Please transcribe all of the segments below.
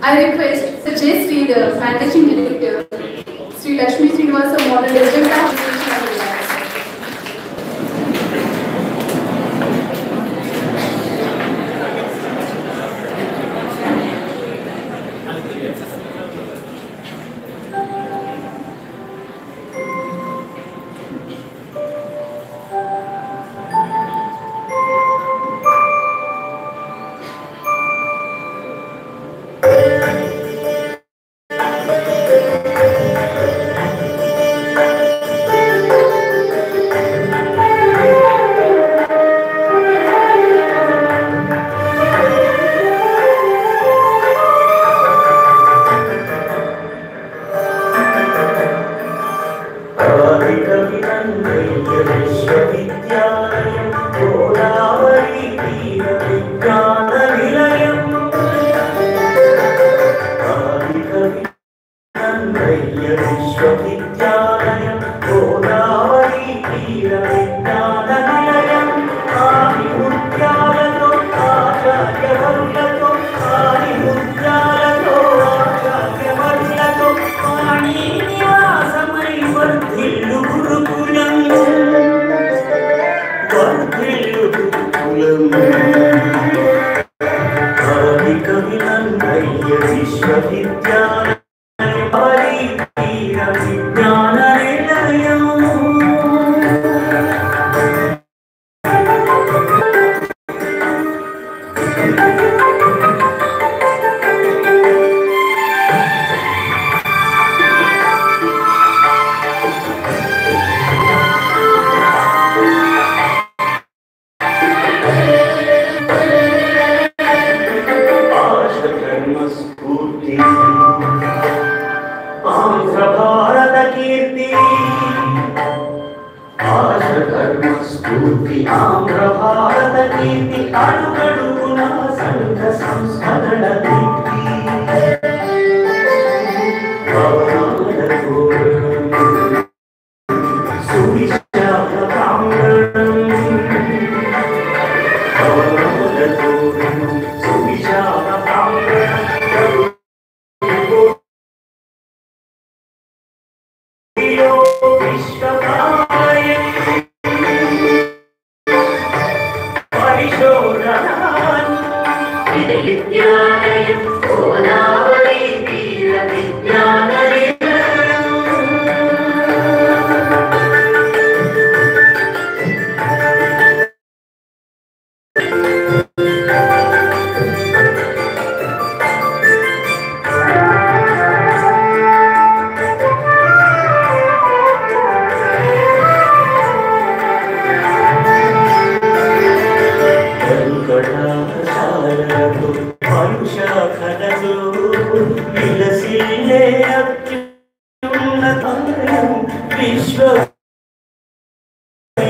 I request the J. Sridhar, Managing Director, Sri Lakshmi Srinivasa Model Agenda Association of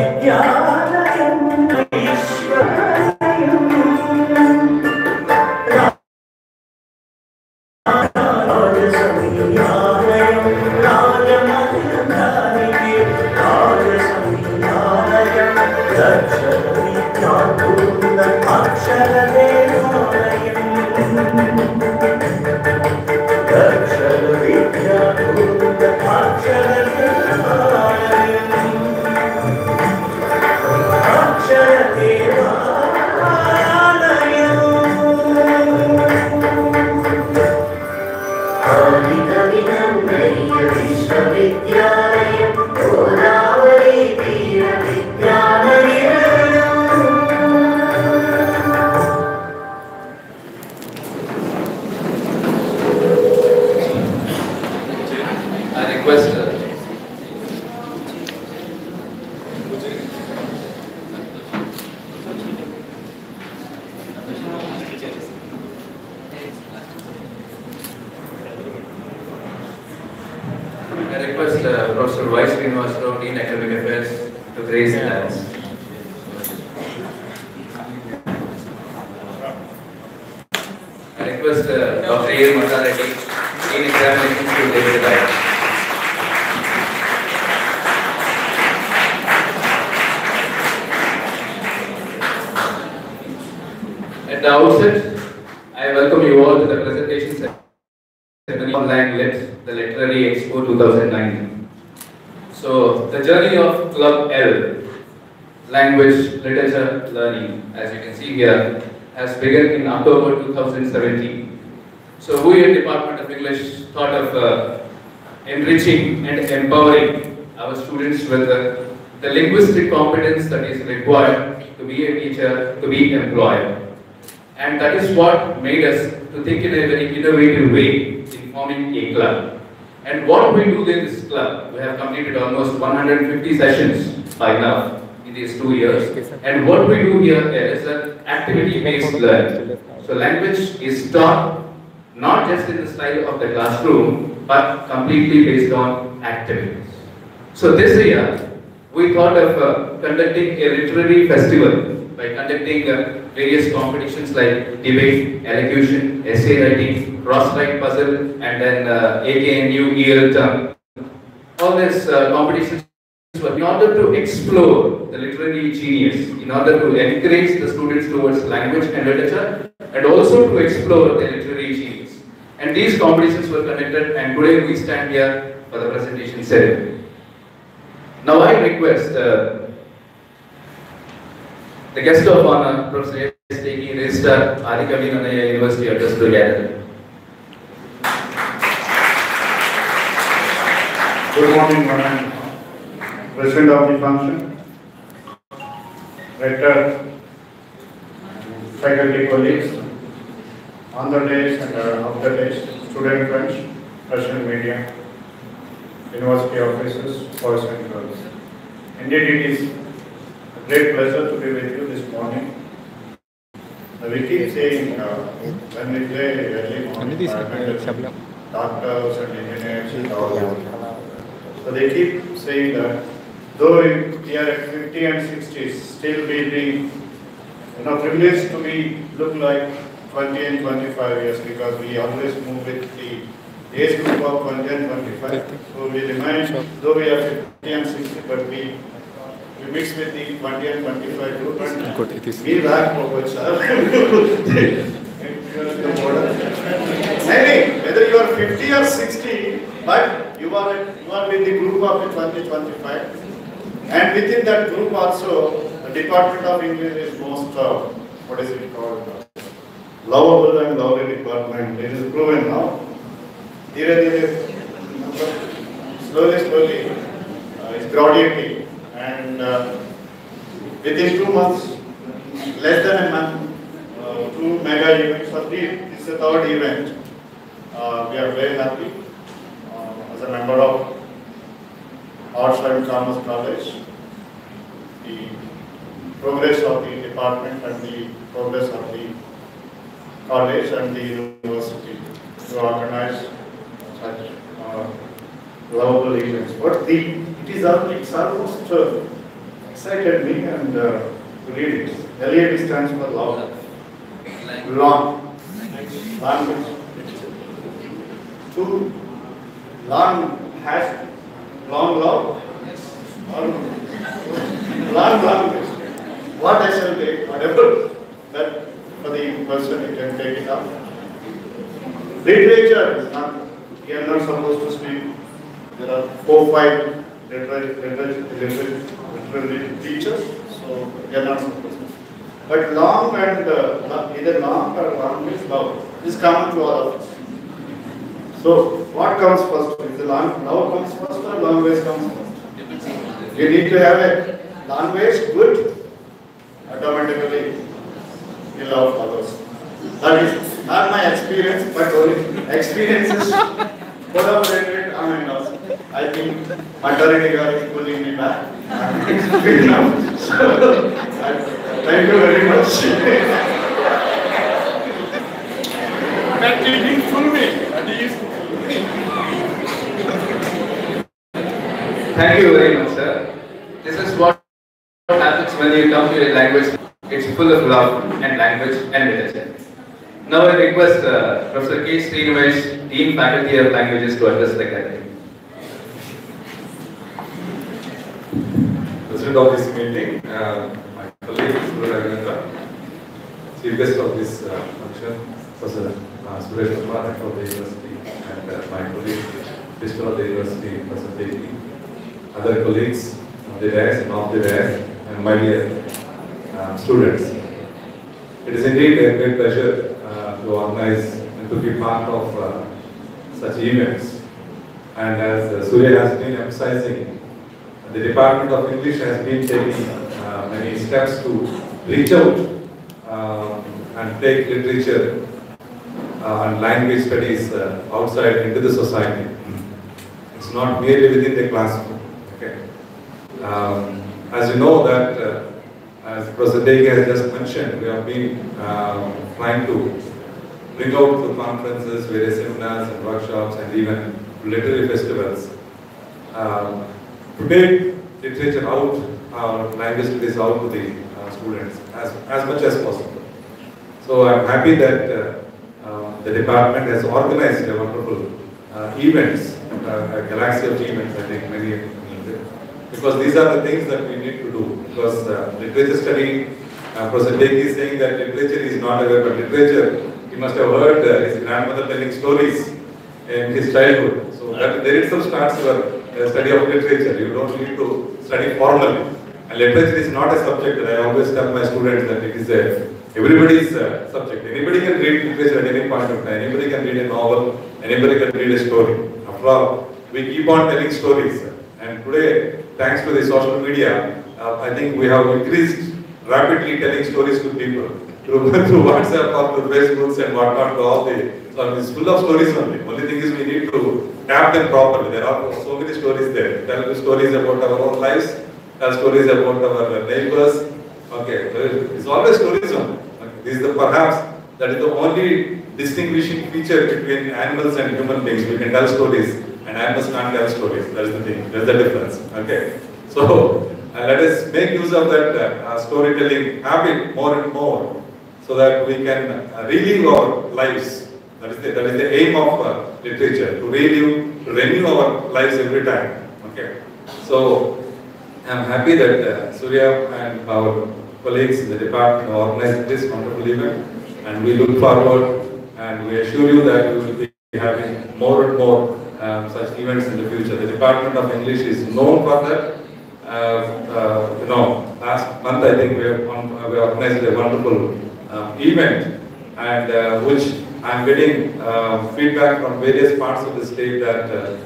India. Professor Y. Srinivasa Rao, Dean Academic Affairs, to grace the dance. I request Dr. A. Mata Reddy, Dean Examinations, to take the light. At the outset, I welcome you all to the presentation session. online lit, the Literary Expo 2019. So the journey of Club L, language literature learning, as you can see here, has begun in October 2017. So we in Department of English thought of enriching and empowering our students with the linguistic competence that is required to be a teacher, to be employed. And that is what made us to think in a very innovative way in forming a club. And what we do in this club, we have completed almost 150 sessions by now in these 2 years. And what we do here is an activity-based learning. So language is taught not just in the style of the classroom, but completely based on activities. So this year, we thought of conducting a literary festival by conducting various competitions like debate, elocution, essay writing, cross-write puzzle, and then AKNU EL term. All these competitions were in order to explore the literary genius, in order to encourage the students towards language and literature, and also to explore the literary genius. And these competitions were conducted, and today we stand here for the presentation ceremony. Now I request the guest of honor, Professor S.T.K. Registrar, Adikavi Nannaya University address to gather. Good morning, Madam President of the function, Rector, faculty colleagues, on the days and off the days, student friends, Russian media, university officers, boys and girls. Indeed, it is a great pleasure to be with you this morning. We keep saying when we play early morning, doctors and engineers and all that. So they keep saying that though we are at 50 and 60s, still we be privileged to be look like 20 and 25 years because we always move with the age group of 20 and 25. So we remain, though we are 50 and 60, but we mix with the 20 and 25 group and we back forward, sir. Maybe whether you are 50 or 60, but you are with the group of 20, 25. And within that group also, the Department of English is most, what is it called? Lovable and lovely department. It is proven now. Slowly, it's graduating. And within 2 months, less than a month, 2 mega events are three. This is the third event. We are very happy as a member of Arts and Commerce College. The progress of the department and the progress of the college and the university to organize such lovable events. But it's almost excited me and to read it. LAD stands for love. Long. Language. Too long has long love. Or long language. What I shall take, whatever that for the person you can take it up. Literature is not, you are not supposed to speak. There are 4-5 literary teachers, so you are not supposed to. But long and either long or long is love. This is common to all of us. So what comes first? Is the love comes first or language comes first? You need to have a language good, automatically you love others. That is not my experience, but only experiences collaborated among us. I think majority are pulling me back. So, thank you very much. That didn't fool me. Thank you very much, sir. This is what happens when you come to a language. It's full of love and language and literature. Now I request Professor K. Srinivash, Dean Faculty of Languages, to address the gathering. President of this meeting, my colleague, Guru Raghunatha. chief guest of this function, Professor Suresh Verma, Rector of the University, and my colleague, Principal of the University, Professor Teki, other colleagues on the dais and off the dais, and my dear students. It is indeed a great pleasure to organize and to be part of such events. And as Surya has been emphasizing, the Department of English has been taking many steps to reach out and take literature and language studies outside into the society. It's not merely within the classroom. Okay. As you know that, as Professor Teki has just mentioned, we have been trying to bring out to conferences, various seminars and workshops, and even literary festivals to take literature out, language studies out to the students as much as possible. So I'm happy that the department has organized a wonderful events, a galaxy of events, I think many of you need it. Because these are the things that we need to do. Because literature study, Professor Teki is saying that literature is not aware, but literature, he must have heard his grandmother telling stories in his childhood. So that there itself starts your study of literature. You don't need to study formally. And literature is not a subject that I always tell my students that it is everybody's subject. Anybody can read literature at any point of time. Anybody can read a novel. Anybody can read a story. After all, we keep on telling stories. And today, thanks to the social media, I think we have increased rapidly telling stories to people through WhatsApp or through Facebooks and whatnot. So it's full of stories only. Only thing is we need to tap them properly. There are so many stories there. Tell the stories about our own lives. Tell stories about our neighbors. Okay, it's always stories only. Okay. This is perhaps that is the only distinguishing feature between animals and human beings. We can tell stories, and animals can't tell stories. That's the thing. That's the difference. Okay. So let us make use of that storytelling habit more and more, so that we can relive our lives. That is the aim of literature, to renew our lives every time. Okay. So I am happy that Surya and our colleagues in the department organized this wonderful event, and we look forward and we assure you that we will be having more and more such events in the future. The Department of English is known for that. Last month I think we organized a wonderful event, and which I am getting feedback from various parts of the state that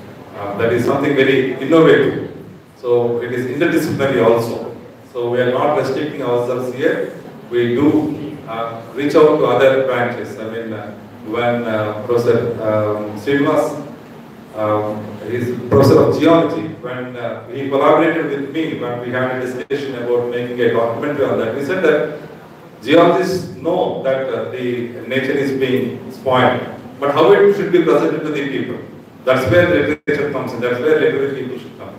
that is something very innovative. So it is interdisciplinary also. So we are not restricting ourselves here. We do reach out to other branches. I mean, when Professor Srinivas, he's Professor of Geology, when he collaborated with me when we had a discussion about making a documentary on that, we said that geologists know that the nature is being spoiled, but how it should be presented to the people. That's where literature comes in, that's where literary people should come.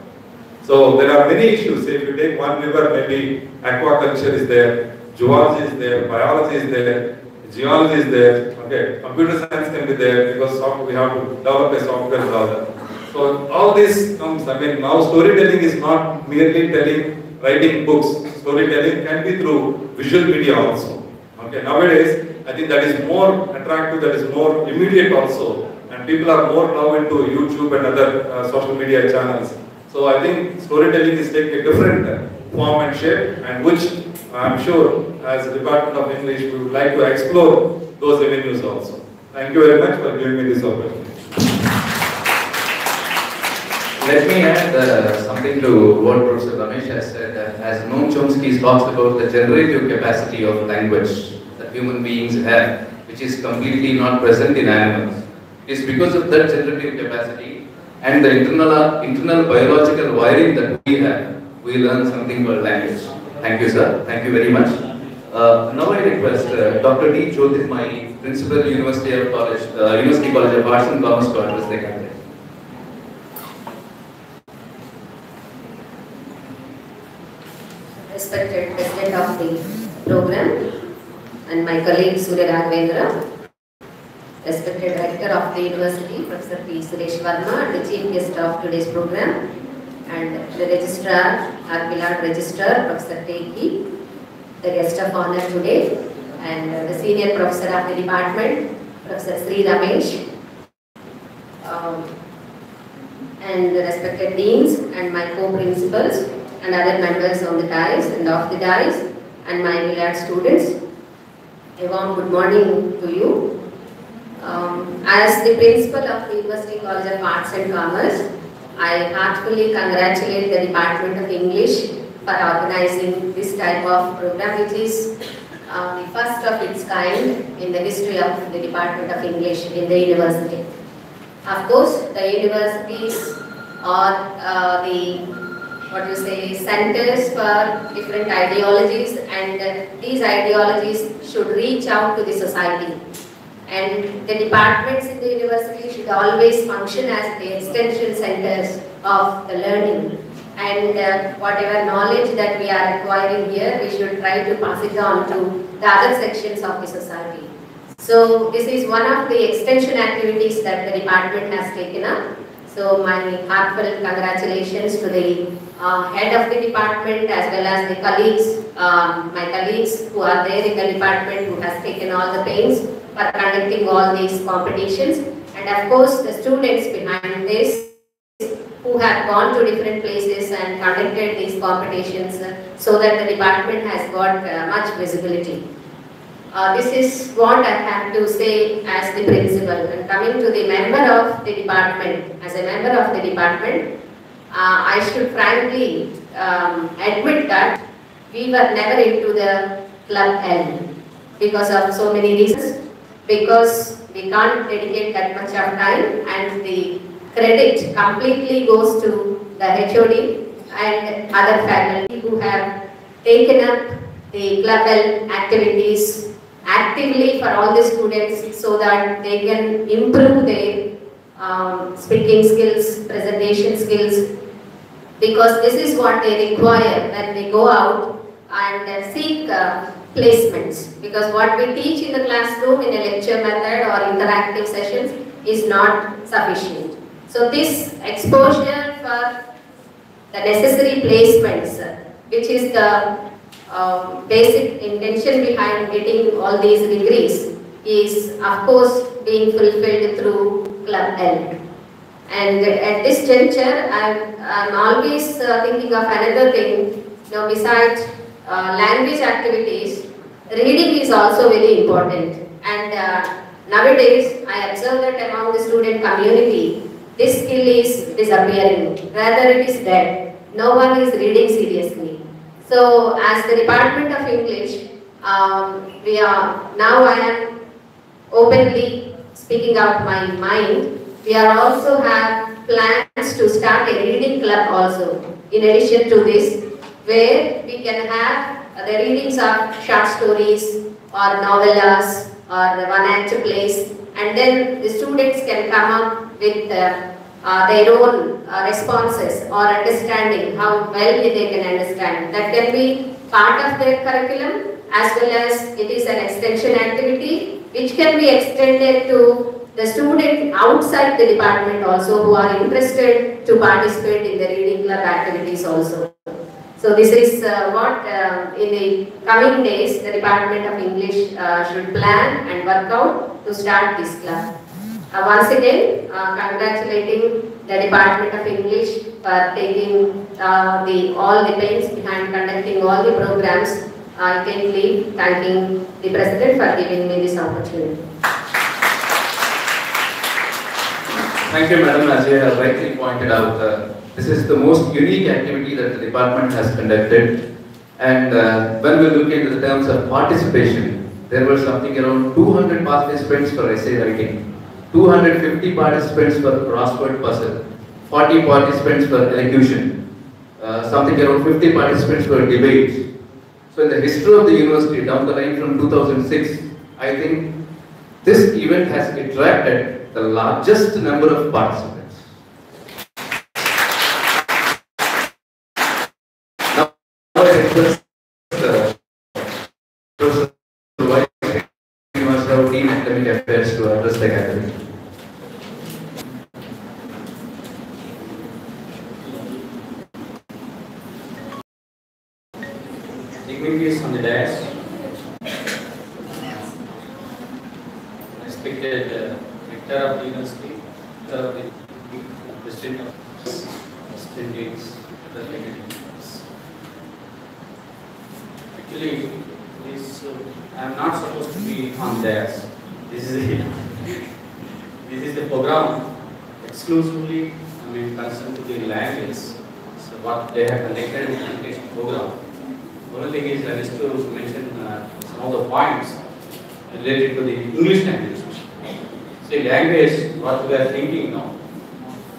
So there are many issues. If you take one river, maybe aquaculture is there, zoology is there, biology is there, geology is there, okay, computer science can be there because we have to develop a software and all that. So all this comes, I mean, now storytelling is not merely writing books. Storytelling can be through visual media also. Okay, nowadays, I think that is more attractive, that is more immediate also, and people are more now into YouTube and other social media channels. So I think storytelling is taking a different form and shape, and which I am sure as the Department of English we would like to explore those avenues also. Thank you very much for giving me this opportunity. Let me add something to what Professor Ramesh has said. As Noam Chomsky talks about the generative capacity of language that human beings have, which is completely not present in animals. It is because of that generative capacity and the internal biological wiring that we have, we learn something called language. Thank you, sir. Thank you very much. Now I request Dr. D. Jyotirmai, Principal, University College of Arts and Commerce, to address the gathering. Respected President of the program and my colleague Surya Raghavendra, respected Rector of the University, Professor P. Suresh Verma, the Chief Guest of today's program, and the Registrar, our beloved Registrar, Professor Teki, the guest of honor today, and the senior professor of the department, Professor Sri Ramesh, and the respected deans and my co-principals and other members on the dais and off the dais, and my beloved students. A warm good morning to you. As the principal of the University College of Arts and Commerce, I heartfully congratulate the Department of English for organizing this type of program, which is the first of its kind in the history of the Department of English in the university. Of course, the universities are centers for different ideologies, and these ideologies should reach out to the society. And the departments in the university should always function as the extension centers of the learning. And whatever knowledge that we are acquiring here, we should try to pass it on to the other sections of the society. So this is one of the extension activities that the department has taken up. So my heartfelt congratulations to the head of the department as well as the colleagues, my colleagues who are there in the department, who has taken all the pains for conducting all these competitions, and of course the students behind this who have gone to different places and conducted these competitions so that the department has got much visibility. This is what I have to say as the principal. And coming to the member of the department, as a member of the department, I should frankly admit that we were never into the Club L because of so many reasons. Because we can't dedicate that much of time, and the credit completely goes to the HOD and other faculty who have taken up the Club L activities actively for all the students so that they can improve their speaking skills, presentation skills, because this is what they require when they go out and seek placements, because what we teach in the classroom in a lecture method or interactive sessions is not sufficient. So this exposure for the necessary placements, which is the basic intention behind getting all these degrees, is of course being fulfilled through Club L. And at this juncture, I'm always thinking of another thing. Besides language activities, reading is also very important. And nowadays, I observe that among the student community, this skill is disappearing. Rather, it is dead. No one is reading seriously. So, as the Department of English, now I am openly speaking out my mind. We are also have plans to start a reading club also, in addition to this, where we can have the readings of short stories or novellas or one-act plays, and then the students can come up with their own responses or understanding, how well they can understand. That can be part of their curriculum, as well as it is an extension activity which can be extended to the students outside the department also who are interested to participate in the reading club activities also. So this is what in the coming days the Department of English should plan and work out to start this club. Once again, congratulating the Department of English for taking all the pains behind conducting all the programs. I take leave thanking the President for giving me this opportunity. Thank you, Madam. As you have rightly pointed out, this is the most unique activity that the department has conducted. And when we look into the terms of participation, there were something around 200 participants for essay writing, 250 participants for crossword puzzle, 40 participants for elocution, something around 50 participants for debate. So in the history of the university, down the line from 2006, I think this event has attracted the largest number of participants. Now I request Professor Vice Chancellor, Dean Academic Affairs to address the gathering. Dignitaries on the dais, respected rector of the university, rector of the president of students, other dignitaries. Actually, this I am not supposed to be on theirs. This is the program exclusively, concerned to the language. So what they have conducted in the education program. One thing is I wish to mention some of the points related to the English language. See, language, what we are thinking now,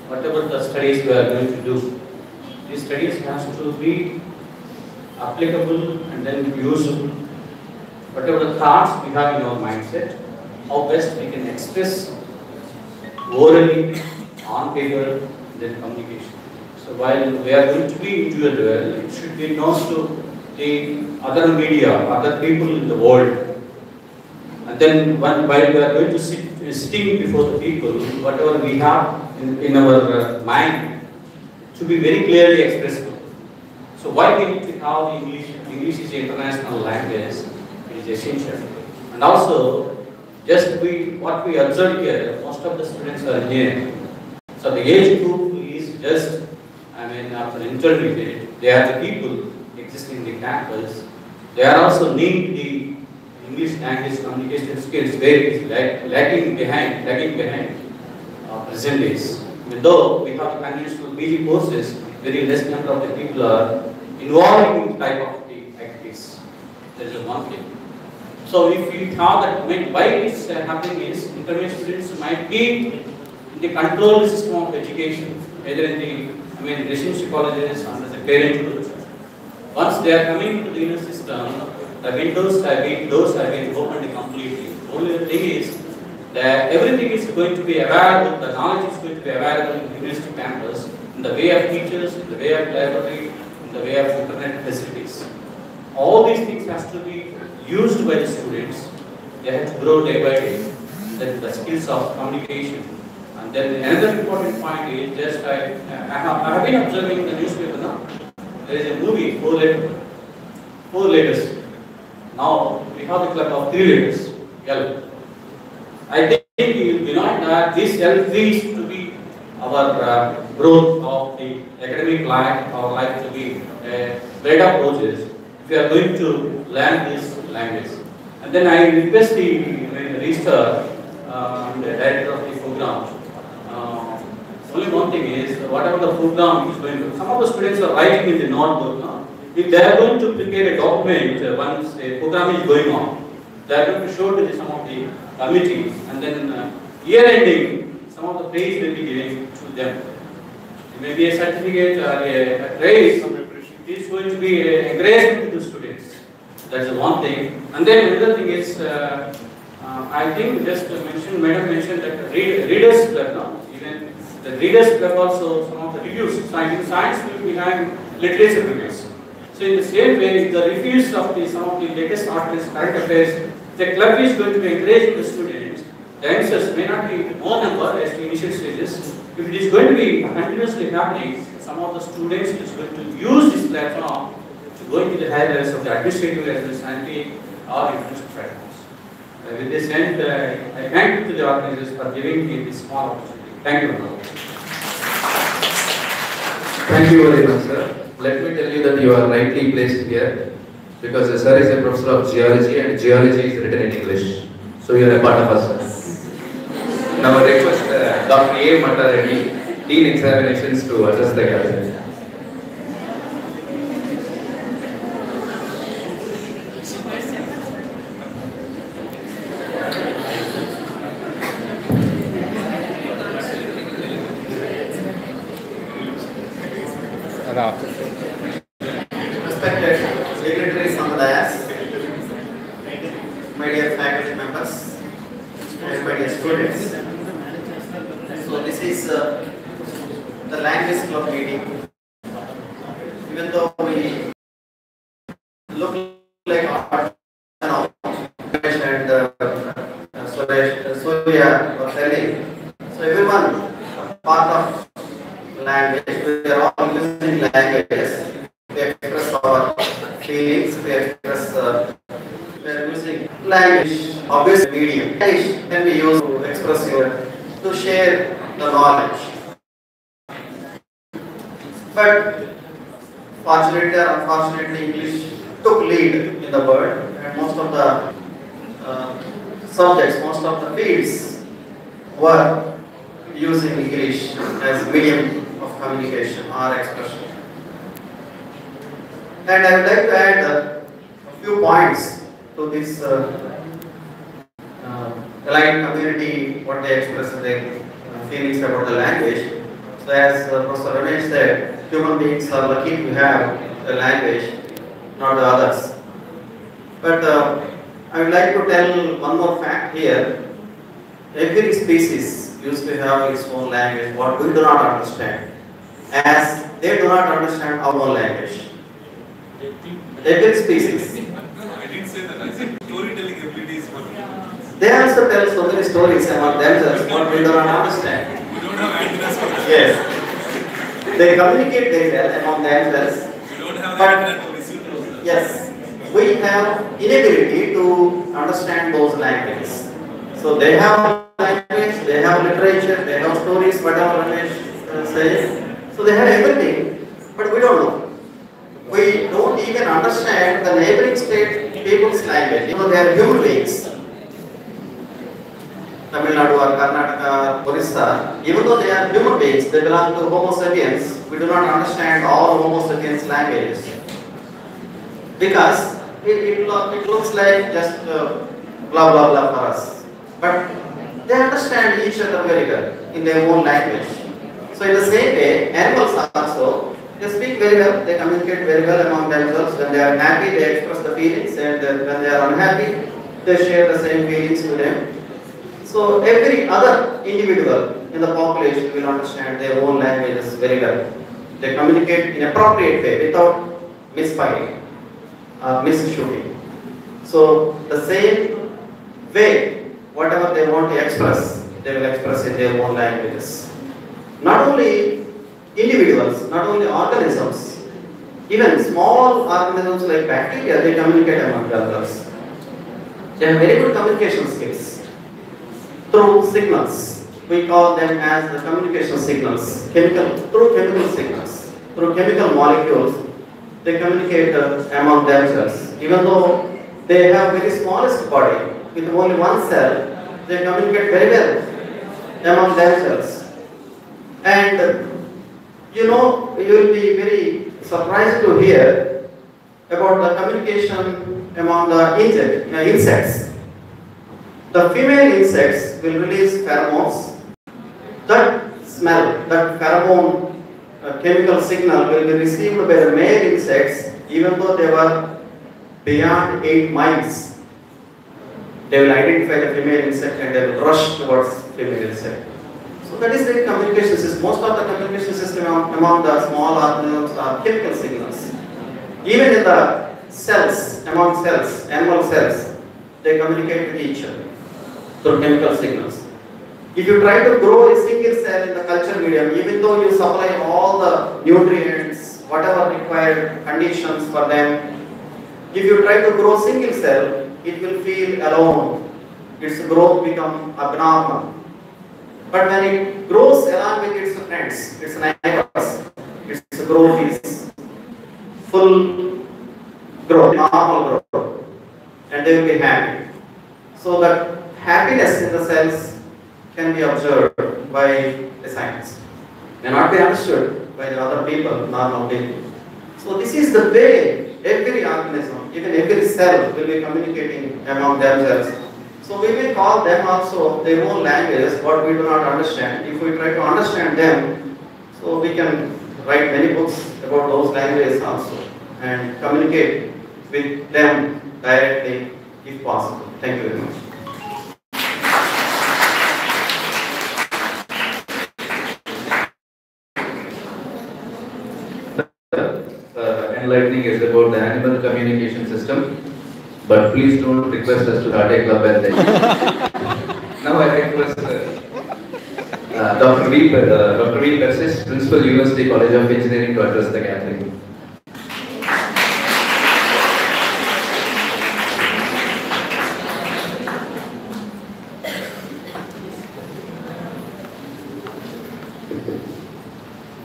whatever the studies we are going to do, these studies has to be applicable and then usable. Whatever the thoughts we have in our mindset, how best we can express orally, on paper, then communication. So while we are going to be individual, it should be known to the other media, other people in the world. And then while we are going to sitting before the people, whatever we have in our mind should be very clearly expressible. So why we need to have the English? English is an international language, it is essential. And also, what we observe here, most of the students are engineering. So the age group is just, after intermediate, they are the people existing in the campus. They are also need the English language communication skills where it is lagging behind present days. Even though we have conventional PG courses, very less number of the people are involved in type of the activities. That is one thing. So if you have that, why it's happening is intermediate students might be in the controlled system of education, either in the residency colleges under the parenthood. Once they are coming to the university system, the doors have been opened completely. Only the thing is that everything is going to be available, the knowledge is going to be available in the university campus in the way of teachers, in the way of library, in the way of internet facilities. All these things has to be used by the students. They have to grow day by day. Then the skills of communication. And then another important point is just I have been observing the newspaper now. There is a movie, four letters. Now we have the club of 3 letters, L. I think you know that this L3 is to be our growth of the academic life, our life to be better approaches. We are going to learn this language. And then I request the registrar and the director of the program. Only one thing is, whatever the program is going to, some of the students are writing in the notebook. If they are going to prepare a document once a program is going on, they are going to show to some of the committee, and then year ending, some of the praise will be given to them. It may be a certificate or a praise. It is going to be a encouragement to the students. That's the one thing. And then another thing is, I think just to mention, Madam mentioned that readers club, even the readers club also some of the reviews. Science will be having literature reviews. So in the same way, the reviews of some of the latest articles, current affairs, the club is going to be encouraging the students. The answers may not be more number as the initial stages. If it is going to be continuously happening, some of the students is going to use this platform to go into the higher levels of the administrative levels, scientific or international platforms. With this end, I thank you to the organizers for giving me this small opportunity. Thank you. Thank you very much, sir. Let me tell you that you are rightly placed here because the sir is a professor of geology and geology is written in English. So you are a part of us, sir. Now I request Dr. A. Matta Reddy, Dean Examinations, to address the gathering. Respected dignitaries on the dais, my dear faculty members, and my dear students. So this is the language club meeting. Even though we look like art and Surya was telling, so everyone part of language, we are all using languages. We express our feelings, we express, we are using language. obviously medium. English can be used to express to share the knowledge. But fortunately or unfortunately, English took lead in the world, and most of the subjects, most of the fields were using English as medium of communication or expression. And I would like to add a few points to this allied community, what they express their feelings about the language. So as Professor Ramesh said, human beings are lucky to have a language, not the others. But I would like to tell one more fact here. Every species used to have its own language, what we do not understand, as they do not understand our own language. Every species. I didn't say that. I said storytelling abilities for They also tell so many stories among themselves, what we do not understand. we don't have antennas for that. Yes. They communicate very well among themselves. We don't have the But- antenna to receive those. Yes, we have inability to understand those languages. So they have language, they have literature, they have stories, whatever Ramesh says. So they have everything, but we don't know. We don't even understand the neighboring state people's language. You know, they are human beings. Tamil Nadu or Karnataka, Orissa, even though they are human beings, they belong to Homo sapiens. We do not understand all Homo sapiens languages because it looks like just blah blah blah for us. But they understand each other very well in their own language. So in the same way, animals also, they speak very well, they communicate very well among themselves. When they are happy, they express the feelings, and when they are unhappy, they share the same feelings with them. So every other individual in the population will understand their own languages very well. They communicate in appropriate way without misfiring, misshooting. So the same way, whatever they want to express, they will express in their own languages. Not only individuals, not only organisms, even small organisms like bacteria, they communicate among themselves. They have very good communication skills. Through signals, we call them as the communication signals, through chemical signals, through chemical molecules, they communicate among themselves. Even though they have very smallest body, with only one cell, they communicate very well among themselves. And you know, you will be very surprised to hear about the communication among the insects. The female insects will release pheromones. That smell, that pheromone chemical signal will be received by the male insects even though they were beyond 8 miles. They will identify the female insect and they will rush towards female insect. So that is the communication system. Most of the communication system among the small organisms are chemical signals. Even in the cells, among cells, animal cells, they communicate with each other through chemical signals. If you try to grow a single cell in the culture medium, even though you supply all the nutrients, whatever required conditions for them, if you try to grow single cell, it will feel alone. Its growth becomes abnormal. But when it grows along with its friends, its neighbors, its growth is full growth, normal growth, and they will be happy. So that happiness in the cells can be observed by the science, may not be understood by the other people, normal people. So this is the way every organism, even every cell will be communicating among themselves. So we will call them also their own languages, what we do not understand. If we try to understand them, so we can write many books about those languages also and communicate with them directly if possible. Thank you very much. Enlightening is about the animal communication system, but please don't request us to start a club at that. Now I request Dr. V. Persis, Principal, University College of Engineering, to address the gathering.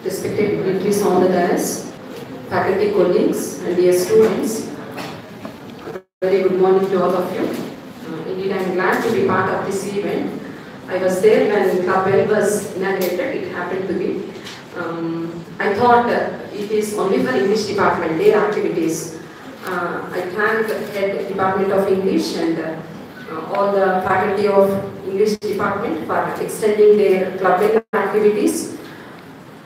respected dignitaries on the dais, faculty colleagues, and dear students. Very good morning to all of you. Indeed, I am glad to be part of this event. I was there when Club L was inaugurated. It happened to be. I thought it is only for English department, their activities. I thank the head department of English and all the faculty of English department for extending their Club L activities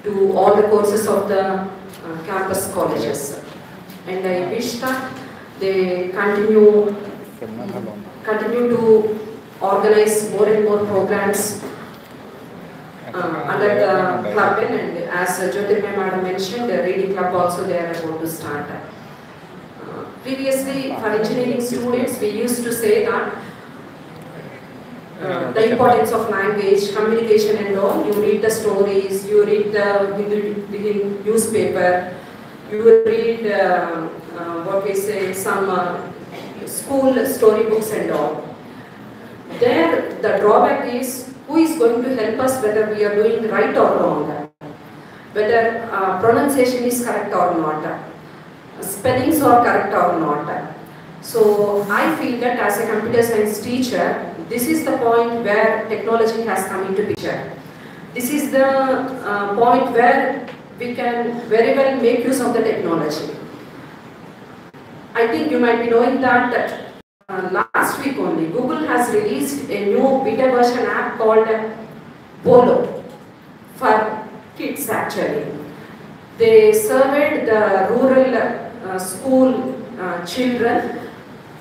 to all the courses of the campus colleges. And I wish that they continue to organize more and more programs under the Club L, and as Jyotirmay Madam mentioned, the reading club also they are about to start. Previously, for engineering students, we used to say that the importance of language, communication and all. You read the stories, you read the newspaper, you read what we say, some school storybooks and all. There, the drawback is who is going to help us whether we are doing right or wrong, whether pronunciation is correct or not, spellings are correct or not. So I feel that as a computer science teacher, this is the point where technology has come into picture. This is the point where we can very well make use of the technology. I think you might be knowing that last week only, Google has released a new beta version app called Bolo for kids actually. They surveyed the rural school children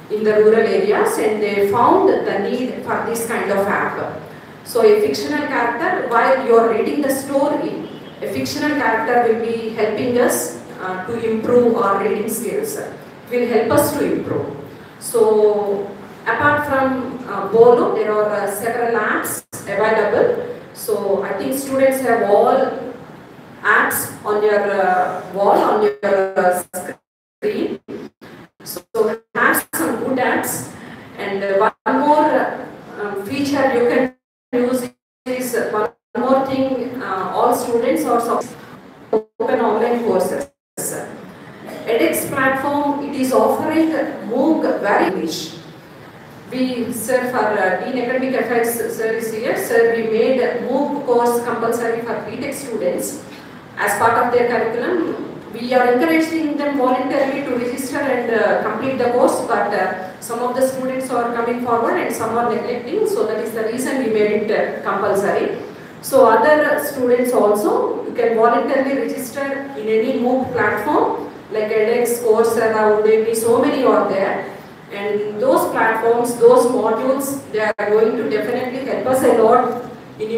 in the rural areas and they found the need for this kind of app. So a fictional character, while you are reading the story, a fictional character will be helping us to improve our reading skills. It will help us to improve. So apart from Bolo, there are several apps available. So I think students have all apps on your wall, on your screen. So have some good apps. And one more feature you can use is one more thing, all students are open online courses. edX platform, it is offering MOOC very English. We, sir, for Dean Academic Affairs, sir is here. Sir, we made MOOC course compulsory for BTech students as part of their curriculum. We are encouraging them voluntarily to register and complete the course, but some of the students are coming forward and some are neglecting, so that is the reason we made it compulsory. So other students also, you can voluntarily register in any MOOC platform like edX, Coursera, Udemy, so many are there. And those platforms, those modules, they are going to definitely help us a lot in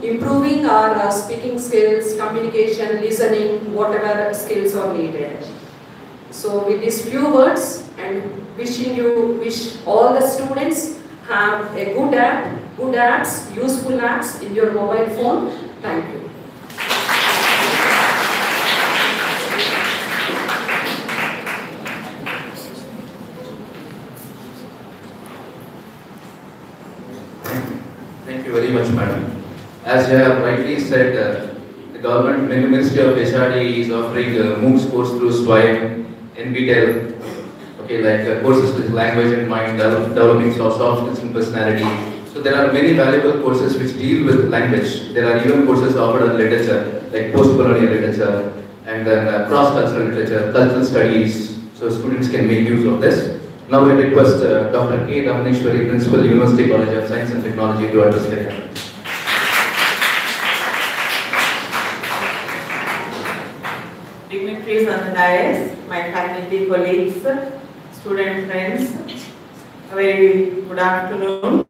improving our speaking skills, communication, listening, whatever skills are needed. So with these few words, and wish all the students have a good app, good apps, useful apps in your mobile phone. Thank you. Thank you very much, madam. As you have rightly said, the government, Ministry of HRD is offering MOOCs course through SWAYAM, NBTEL, okay, like courses with language in mind, developing soft skills and personality. So there are many valuable courses which deal with language. There are even courses offered on literature, like post-colonial literature, and then cross-cultural literature, cultural studies, so students can make use of this. Now I request Dr. K. Ramaneshwari, Principal, University College of Science and Technology, to address the conference. Dignitaries on the dais, my faculty colleagues, student friends, a very good afternoon.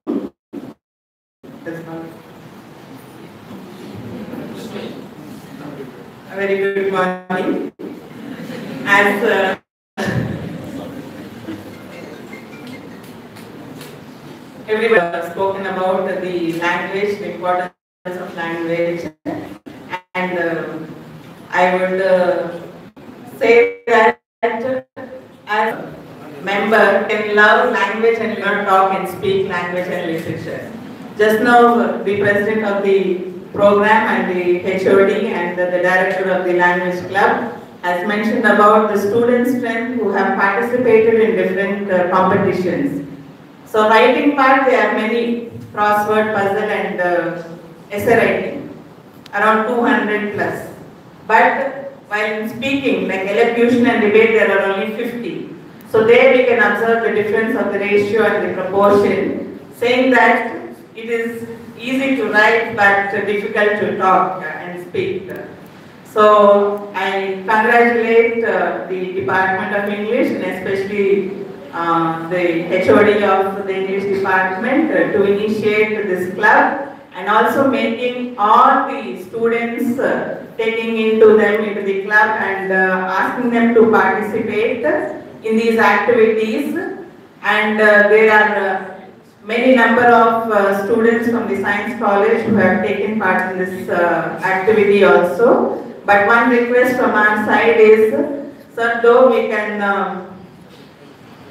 A very good morning. As everyone has spoken about the language, the importance of language, and I would say that as a member can love language and learn, talk and speak language and literature. Just now, the president of the program and the HOD and the director of the language club has mentioned about the student strength who have participated in different competitions. So writing part, there are many crossword, puzzle and essay writing, around 200 plus. But while speaking, like elocution and debate, there are only 50. So there we can observe the difference of the ratio and the proportion, saying that it is easy to write but difficult to talk and speak. So I congratulate the Department of English and especially the HOD of the English department to initiate this club and also making all the students taking into the club and asking them to participate in these activities. And there are many number of students from the Science College who have taken part in this activity also. But one request from our side is, sir, though we can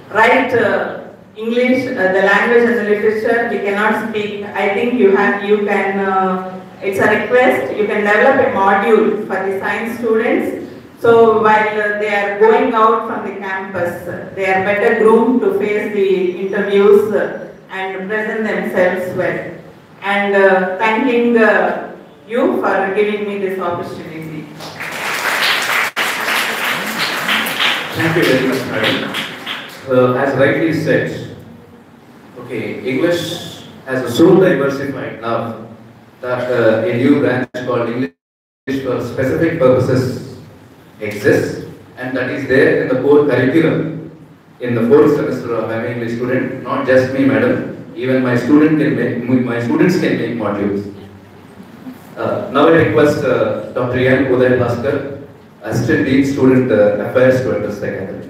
write English, the language and the literature, we cannot speak. I think it's a request, you can develop a module for the science students. So while they are going out from the campus, they are better groomed to face the interviews and present themselves well. And thanking you for giving me this opportunity. Thank you very much, madam. As rightly said, okay, English has so diversified now that a new branch called English for specific purposes exists, and that is there in the core curriculum in the 4th semester of I'm English student. Not just me, madam. Even my students can make modules. Now I request Dr. Yan Uday Bhaskar, Assistant Dean Student Affairs, to address the gathering.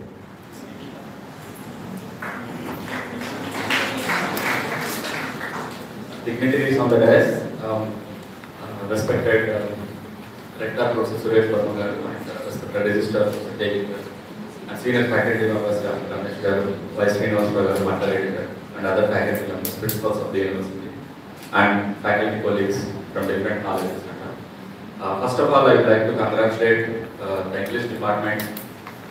Dignitaries on the dais, respected Rector Professor Suresh Varma and respected Registrar Professor David and senior faculty members Ramesh Garu, Vice Principal Matha and other faculty members, principals of the university and faculty colleagues from different colleges. First of all, I would like to congratulate the English department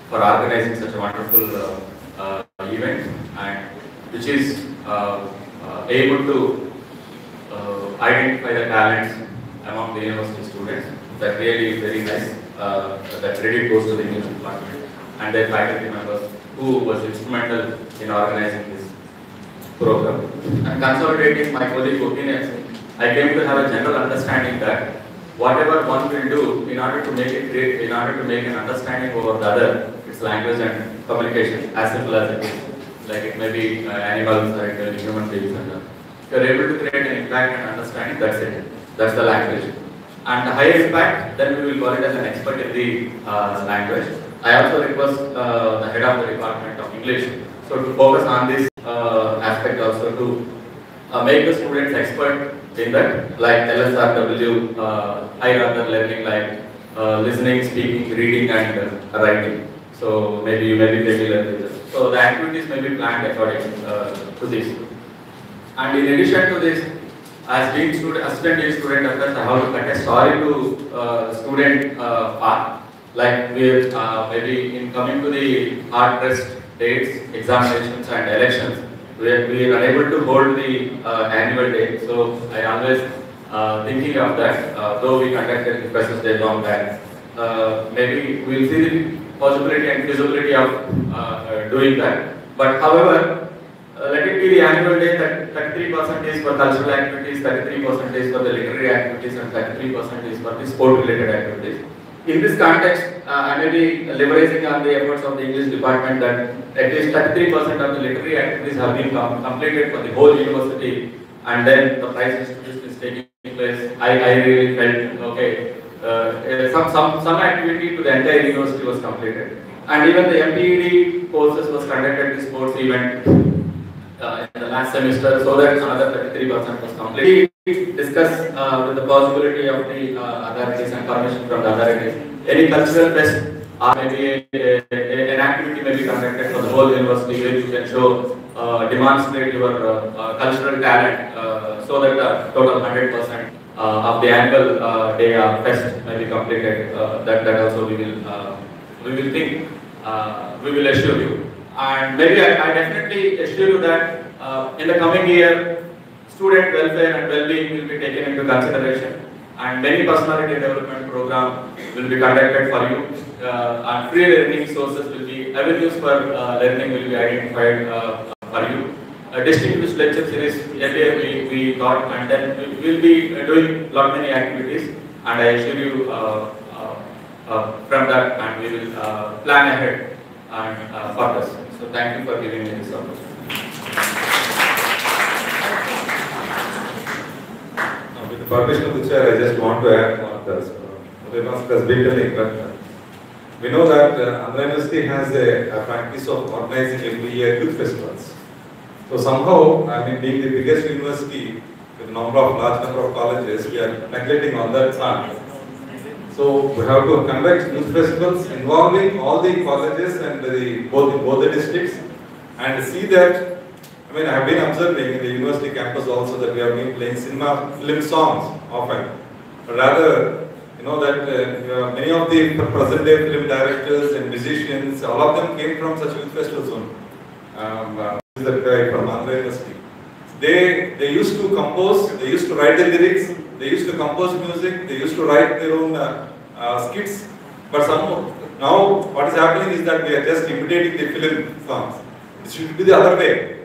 for organizing such a wonderful event, and which is able to identify the talents among the university students. That really is very nice. That credit goes to the English department and their faculty members who was instrumental in organizing this program. And consolidating my colleague opinions, I came to have a general understanding that whatever one will do in order to make it great, in order to make an understanding over the other, its language and communication, as simple as it is. Like it may be animals or it may be human beings. And if you are able to create an impact and understanding, that's it. That's the language. And the higher impact, then we will call it as an expert in the language. I also request the head of the Department of English so to focus on this aspect also to make the students expert in that, like LSRW, higher order learning, like listening, speaking, reading and writing. So maybe you may be familiar with this. So the activities may be planned according to this. And in addition to this, as Dean student, Assistant Dean Student Affairs, I have to cut a story to student part. Like we maybe in coming to the hard-pressed dates, examinations and elections, we are unable to hold the annual day. So I always thinking of that, though we conducted the Freshers' Day long back. Maybe we will see the possibility and feasibility of doing that. But however, let it be the annual day that 33% is for cultural activities, 33% is for the literary activities, and 33% is for the sport-related activities. In this context, I may be leveraging on the efforts of the English department that at least 33% of the literary activities have been completed for the whole university, and then the prize distribution is taking place. I really felt okay. Some activity to the entire university was completed, and even the MPED courses was conducted the sports event in the last semester, so that another 33% was completed. We discuss with the possibility of the authorities and permission from the authorities. Any cultural fest or maybe an activity may be conducted for the whole university where you can show, demonstrate your cultural talent, so that total 100% of the annual day fest may be completed. That also we will think, we will assure you. And maybe I definitely assure you that in the coming year, student welfare and well-being will be taken into consideration, and many personality development program will be conducted for you, and free learning sources will be, avenues for learning will be identified for you. A distinguished lecture series earlier we got, and then we will be doing lot many activities, and I assure you from that, and we will plan ahead and for this. So thank you for giving me this opportunity. With the permission of the chair, I just want to add on this. Remarks has been telling, but we know that Andhra University has a practice of organizing every year youth festivals. So somehow, I mean, being the biggest university with large number of colleges, we are neglecting on that front. So we have to conduct youth festivals involving all the colleges and both the districts, and see that. I mean, I have been observing in the university campus also that we have been playing film songs often. But rather, you know that many of the present-day film directors and musicians, all of them came from such youth festivals only. This is the guy from Andhra University. They used to compose, they used to write the lyrics, they used to compose music, they used to write their own skits. But now what is happening is that we are just imitating the film songs. It should be the other way.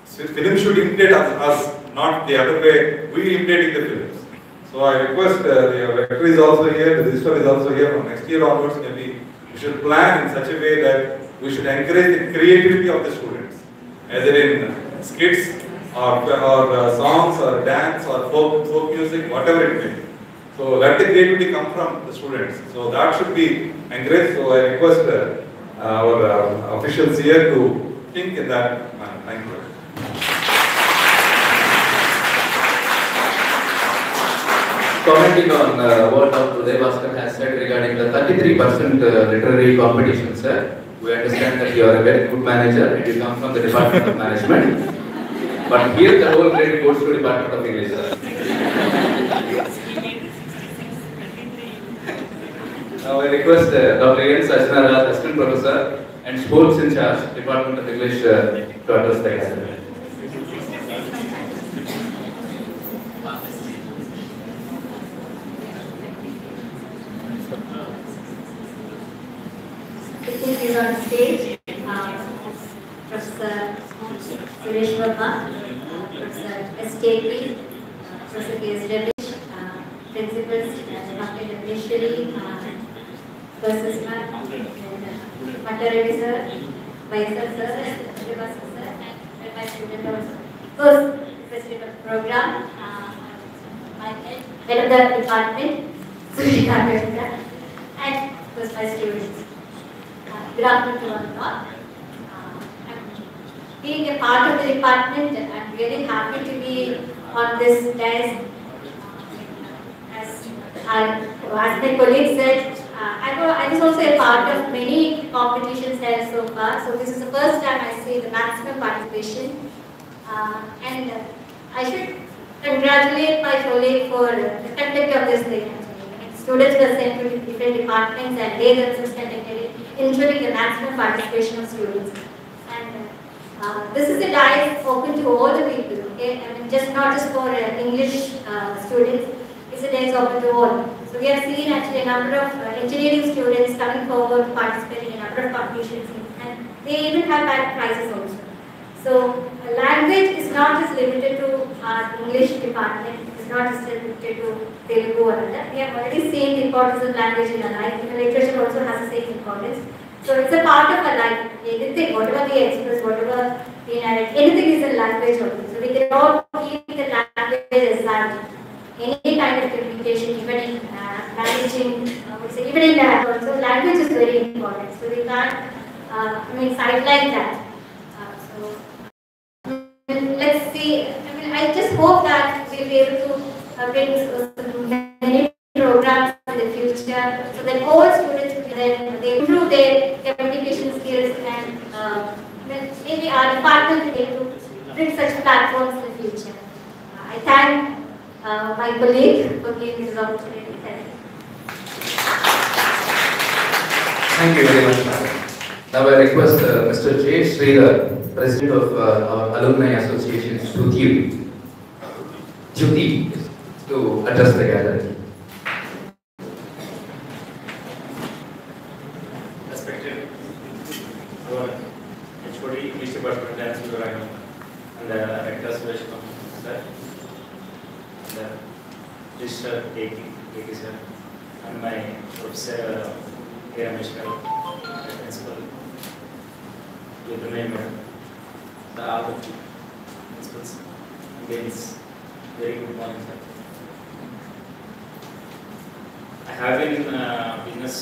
So film should imitate us, not the other way, we imitating the films. So I request the rector is also here, the registrar is also here. From next year onwards, maybe we should plan in such a way that we should encourage the creativity of the students, either in skits or songs or dance or folk music, whatever it may be. So let the creativity come from the students. So that should be encouraged. So I request our officials here to think in that manner. Thank you. Commenting on what Dr. Uday Bhaskar has said regarding the 33% literary competition, sir, we understand that you are a very good manager and you come from the Department of Management. But here the whole credit goes to the Department of English, sir. Now I request Dr. Ian Sajnaraj, Assistant Professor and Sports in Charge, Department of English, to address the exam. Is on stage, Professor Suresh Verma, Professor SKP, Professor K.S. Ramesh, Principals, Dr. Dhameshwari, Professor Smart, Mattaredi sir, Vaisar sir, Srivastava sir, and my student also. First, President of the program, my head of the department, Surya Gandhi, and first my students. Good afternoon to one and all. Being a part of the department, I'm really happy to be on this desk. As my colleague said, I was also a part of many competitions there so far. So this is the first time I see the maximum participation. And I should congratulate my colleague for the conduct of this thing. Students were sent to different departments and they themselves conducted it, ensuring the maximum participation of students. And this is a dice open to all the people, okay? I mean, not just for English students, it's a dice open to all. So we have seen actually a number of engineering students coming forward, participating in a number of competitions, and they even have had prizes also. So language is not just limited to our English department. It's not just limited to Telugu or other. We have already seen the importance of language in our life. Even literature also has the same importance. So it's a part of our life. Anything, whatever we express, whatever we narrate, anything is in language only. So we can all keep the language aside. Any kind of communication, even in managing, even in that also, language is very important. So we can't, sideline that. Let's see. I just hope that we'll be able to bring many programs in the future, so that all students they improve their communication skills, and maybe our department will be able to bring such platforms in the future. I thank my colleague for giving this opportunity. Thank you. Thank you very much, madam. Now I request Mr. J. Sridhar, President of our Alumni Association, Shruti, to address the gathering. Respected our HOD, English Department, and Sudarayana, and Rector Suresh sir, and Registrar KK sir, and my Professor Ramesh, Principal, Madam, the other principals, again, it's very good morning, sir. I have been in business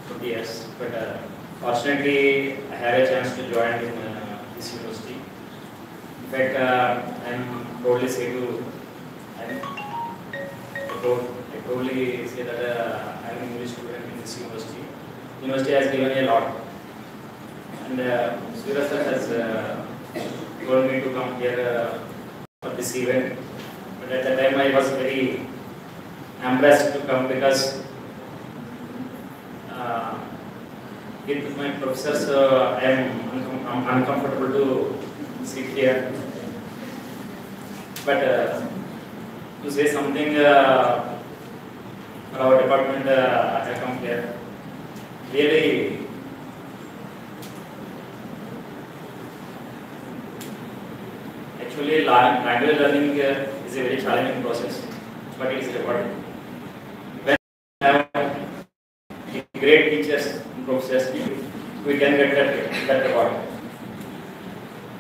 for 20 years, but fortunately, I had a chance to join in this university. In fact, I am proudly say to, I proudly say that I am an English student in this university. University has given me a lot, and Surya sir has told me to come here for this event. But at that time, I was very embarrassed to come because with my professors, I am uncomfortable to sit here. But to say something for our department, I have come here. Really, actually, language learning is a very challenging process, but it is rewarding. When we have great teachers and professors, we can get that reward.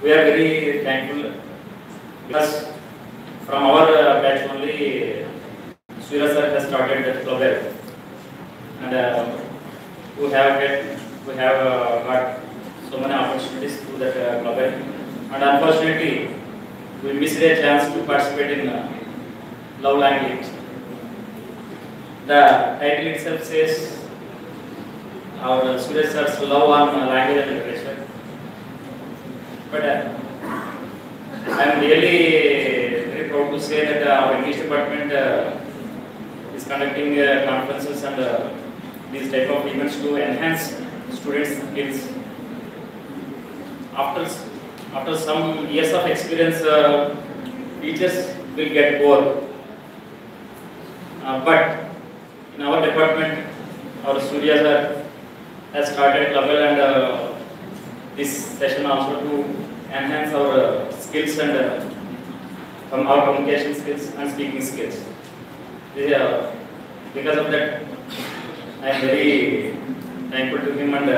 We are very thankful because from our batch only, Surya sir has started that club, and we have got so many opportunities through that club, and unfortunately, we missed a chance to participate in love language. The title itself says our Surya sir's love on language and literature. But I am really very proud to say that our English department is conducting conferences and these type of events to enhance students' skills. After some years of experience, teachers will get bored. But in our department, our Surya sir has started club and this session also to enhance our skills and our communication skills and speaking skills. Because of that, I am very thankful to him, and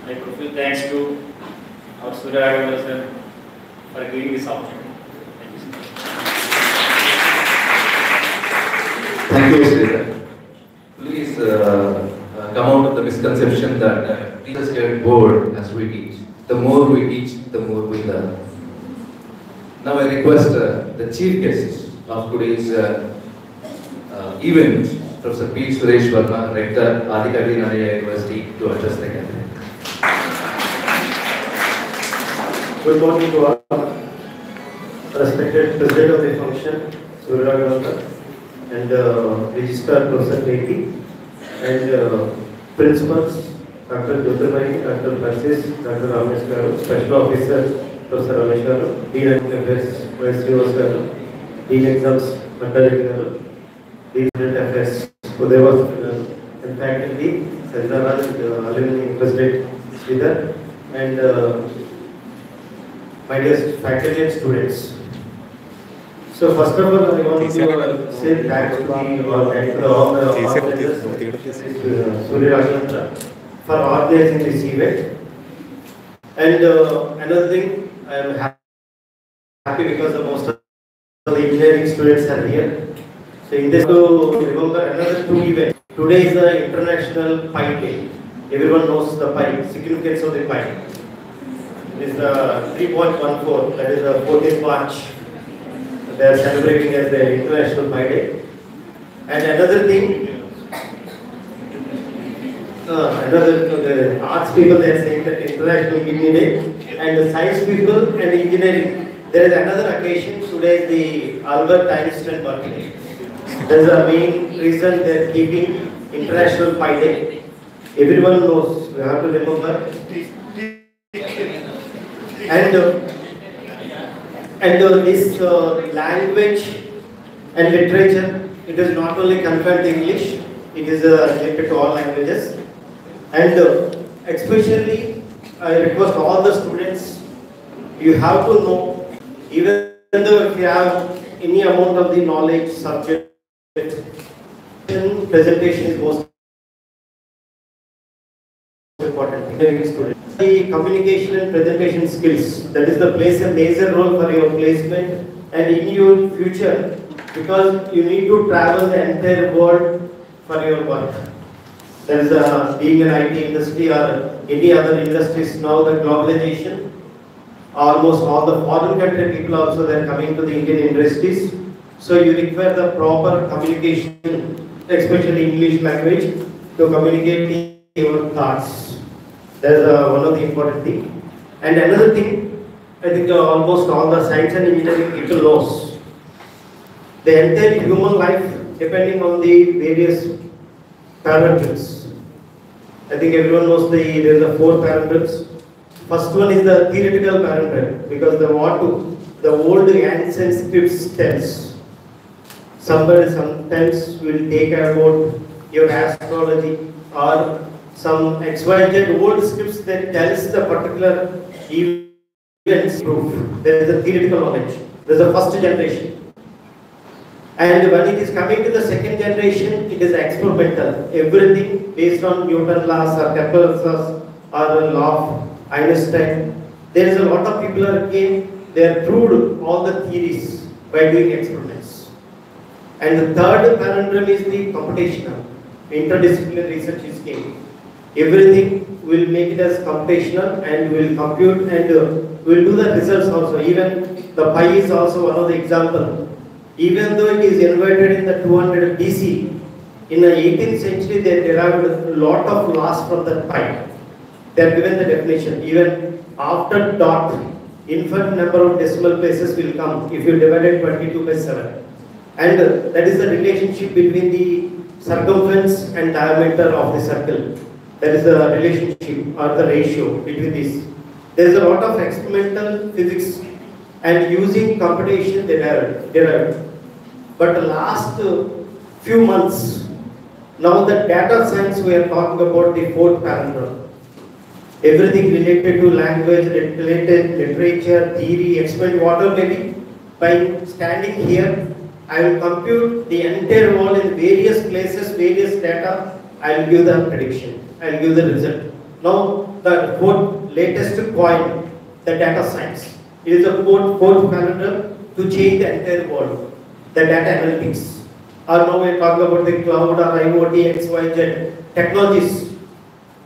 I profuse thanks to our Surya Raghavendra sir for giving this opportunity. Thank you, Sridhar. Please come out of the misconception that teachers get bored as we teach. The more we teach, the more we learn. Now I request the chief guest of today's event, Professor P. Suresh Verma, Rector, Adhikari Narayya University, to address the gathering. Good morning to all. Respected President of the function, Surya Raghavendra, and Registrar Professor K.P. and Principals, Dr. Jyotirmay, Dr. Francis, Dr. Ramesh Garu, Special Officer, Professor Ramesh Garu, Dean of Affairs, Vice Srinivas Garu, Dean Exams, Bhattacharya Garu, Dean Student Affairs, Udayavas Garu, and faculty, Sajjanaraj, Alumni President Sridhar, and my dear faculty and students. So first of all, I want to say thanks to all the organizers, Surya Raghavendra, for organizing this event. And another thing, I am happy because most of the engineering students are here. So in this, to remember another two events. Today is the International Pi Day. Everyone knows the pi, significance of the pi. It is the 3.14, that is the 14th March. They are celebrating as the International Pi Day. And another thing, the arts people, they are saying that International Kidney Day, and the science people and engineering, There is another occasion, today is the Albert Einstein birthday. That is the main reason they are keeping International Pi Day. Everyone knows, you have to remember. And this language and literature, it is not only confined to English, it is related to all languages. And especially, I request all the students, you have to know, even though if you have any amount of the knowledge subject, presentation is most important. The communication and presentation skills, that is the plays a major role for your placement and in your future, because you need to travel the entire world for your work. There is being an IT industry or any other industries now, the globalization, almost all the foreign country people also they are coming to the Indian industries. So you require the proper communication, especially English language, to communicate your thoughts. That's one of the important things. And another thing, I think almost all the science and engineering people knows. The entire human life depending on the various parameters. I think everyone knows there is a 4 parameters. First one is the theoretical parameter, because the old ancient scripts tells. Somebody sometimes will take about your astrology or some XYZ old scripts that tells the particular events proof. There is a theoretical knowledge. There is the first generation. And when it is coming to the second generation, it is experimental. Everything based on Newton's laws or Kepler's laws or the law of Einstein. There is a lot of people who came, they have proved all the theories by doing experiments. And the third paradigm is the computational. Interdisciplinary research is came. Everything will make it as computational and will compute and will do the results also. Even the pi is also one of the example. Even though it is invented in the 200 BC, in the 18th century they derived a lot of laws from the pi. They have given the definition. Even after dot, infinite number of decimal places will come if you divide it 22 by 7. And that is the relationship between the circumference and diameter of the circle. That is the relationship or the ratio between these. There is a lot of experimental physics and using computation they derived. But the last few months, now the data science we are talking about the 4th parameter. Everything related to language, related literature, theory, experiment, whatever may be. By standing here, I will compute the entire world in various places, various data. I will give the prediction. I will give the result. Now the latest coin, the data science. It is a fourth parameter to change the entire world. The data analytics. Or now we are talking about the cloud or IoT, XYZ technologies.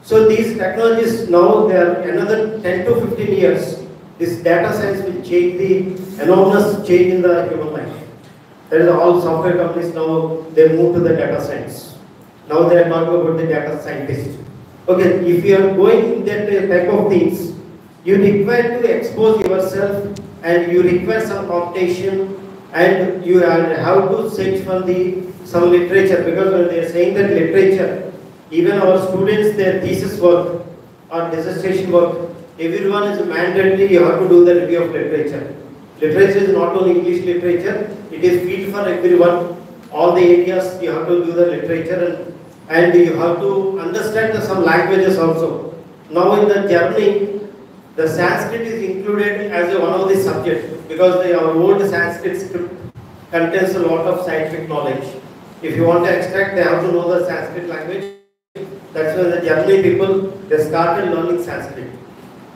So these technologies now they are another 10 to 15 years. This data science will change the enormous change in the human life. That is all software companies now they move to the data science. Now they are talking about the data scientist. Okay, if you are going in that type of things, you require to expose yourself and you require some competition and you have to search for some literature, because when they are saying that literature, even our students their thesis work or dissertation work, everyone is mandatory you have to do the review of literature. Literature is not only English literature, it is field for everyone. All the areas you have to do the literature and you have to understand some languages also. Now in the Germany, the Sanskrit is included as one of the subjects because our old Sanskrit script contains a lot of scientific knowledge. If you want to extract, they have to know the Sanskrit language. That's why the Germany people, they started learning Sanskrit.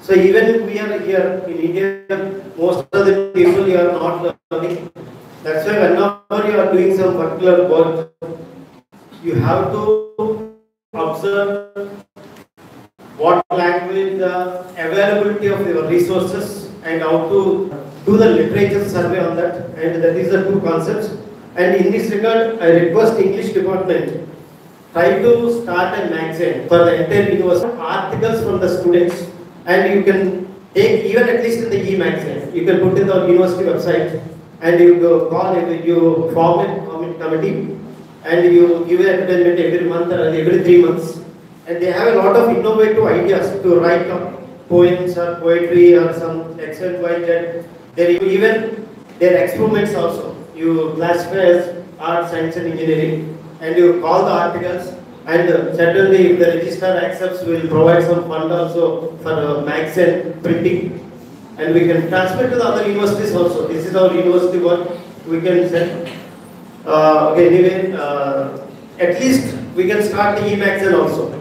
So even we are here in India, most of the people you are not learning. That's why whenever you are doing some particular work, you have to observe what language, the availability of your resources, and how to do the literature survey on that. And that is the two concepts. And in this regard, I request English department, try to start a magazine for the entire university, articles from the students, and you can take even at least in the e-magazine. You can put in the university website and you go call, you form a committee and you give advertisement every month or every 3 months. And they have a lot of innovative ideas to write poems or poetry or some X and Y Z. There even their experiments also. You classify as art, science and engineering and you call the articles, and certainly if the registrar accepts, we will provide some fund also for magazine printing, and we can transmit to the other universities also. This is our university work. We can send. Okay, anyway, at least we can start the e-magazine also,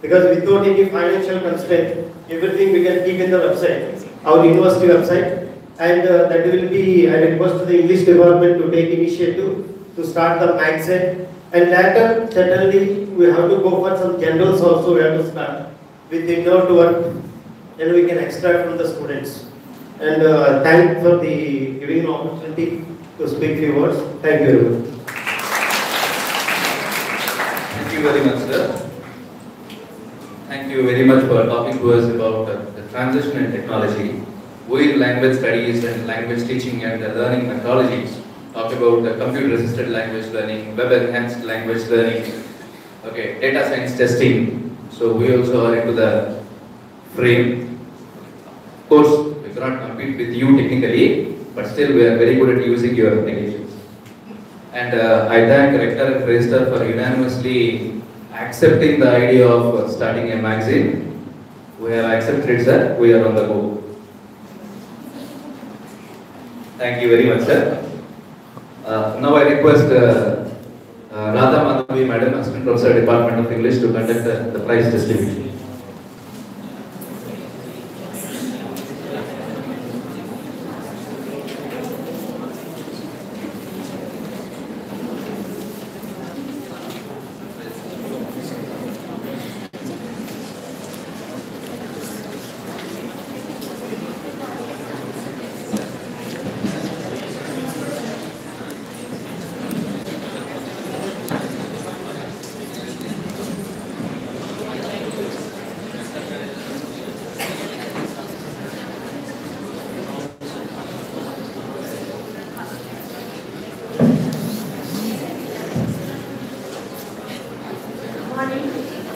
because without any financial constraint, everything we can keep in the website, our university website, and that will be, I request the English department to take initiative to start the magazine, and later certainly we have to go for some journals also. We have to start with innovative work, and we can extract from the students. And thank for the giving an opportunity to speak few words. Thank you very much. Thank you very much, sir. Thank you very much for talking to us about the transition in technology. We in language studies and language teaching and learning methodologies talk about the computer-assisted language learning, web-enhanced language learning, okay, data science testing. So we also are into the frame. Of course, we cannot compete with you technically, but still we are very good at using your applications. And I thank Rector and Registrar for unanimously accepting the idea of starting a magazine. We have accepted it, sir. We are on the go. Thank you very much, sir. Now I request Radha Madhavi, Madam, Assistant Professor, Department of English, to conduct the prize distribution.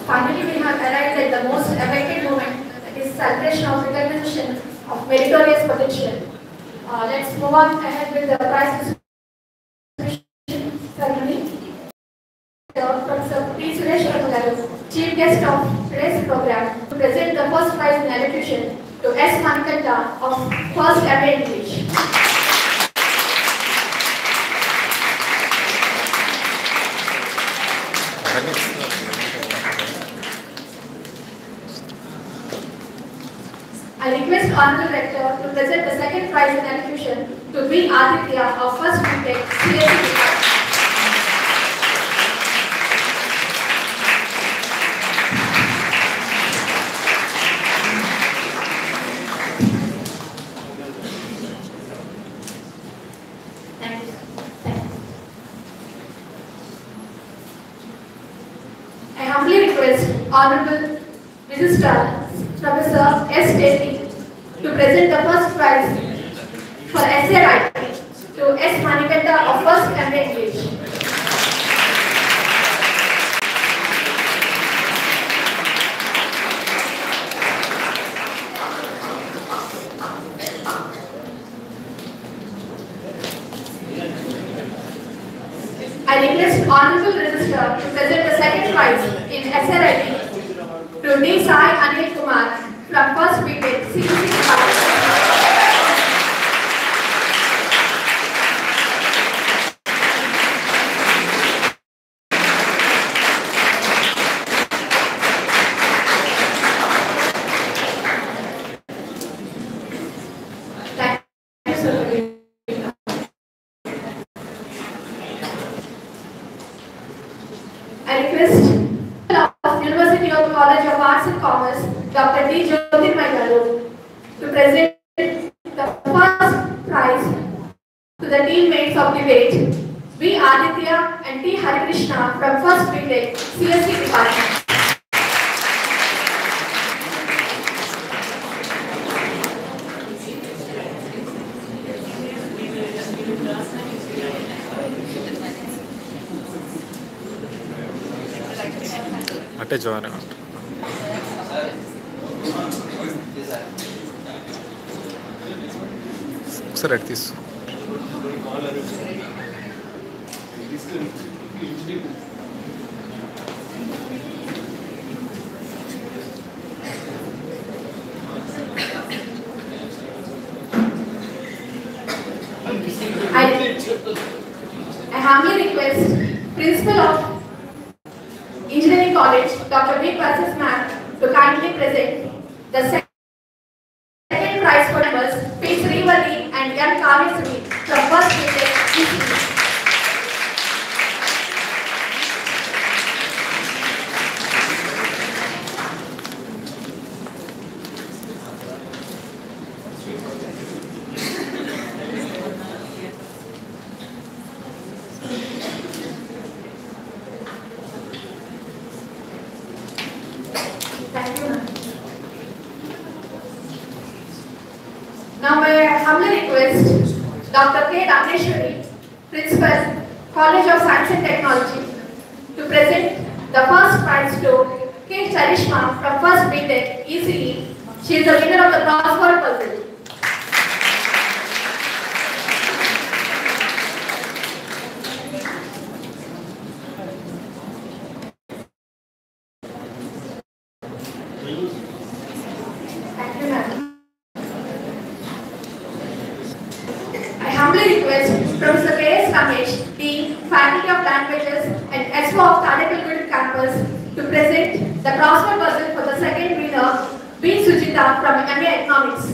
Finally, we have arrived at the most awaited moment, that is celebration of recognition of meritorious potential. Let's move on ahead with the prize distribution ceremony. Professor P. Suresh Varma, Chief Guest of today's program, to present the first prize in elocution to S. Manikanta of First MA English. I request Honorable Rector to present the second prize in elocution to B. Aditya of First BTech CSE. I humbly request Honorable Registrar Professor S. Teti to present the first prize for essay writing to S. Manikanta of First MA English. I request Honorable Registrar to present the second prize in essay writing to D. Sai Anil Kumar from First BTech CSE Department. I request of University of College of Arts and Commerce, Dr. D. Jyotirmay Garu, to present the first prize to the teammates of debate, B. Aditya and T. Harikrishna from First BTech CSE Department. అటే join ఒకసారి అటు తీసు I humbly request Principal of Engineering College, Dr. V. Versus Ma'am, to kindly present the second prize for members P. Srivalli and M. Kavesri from first grade ECE. Thank you, ma'am. Now may I humbly request Dr. K. Rameshwari, Principal, College of Science and Technology, to present the first prize to K. Charishma from first BTech ECE. She is the winner of the crossword puzzle. Thank you, ma'am. I humbly request Professor K.S. Ramesh, Dean, Faculty of Languages and SO of Tadepalgudi campus, to present the crossword puzzle for the second winner, B. Sujita from MA Economics.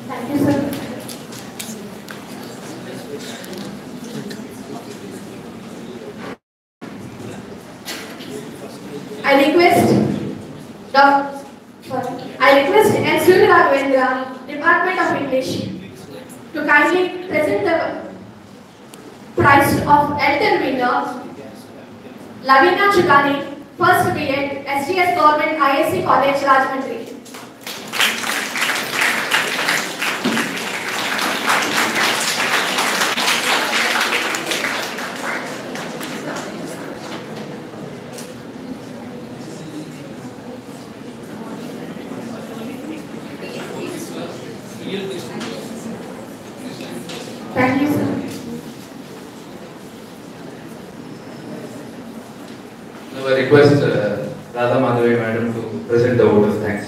Thank you, sir. I request N. Surya Raghavendra, Department of English, to kindly present the prize of elder winner, Lavina Chugani, first B.Ed, SGS Government ISC College, Rajahmundry. Thank you, sir. Now I request Radha Madhavi Madam to present the vote of thanks.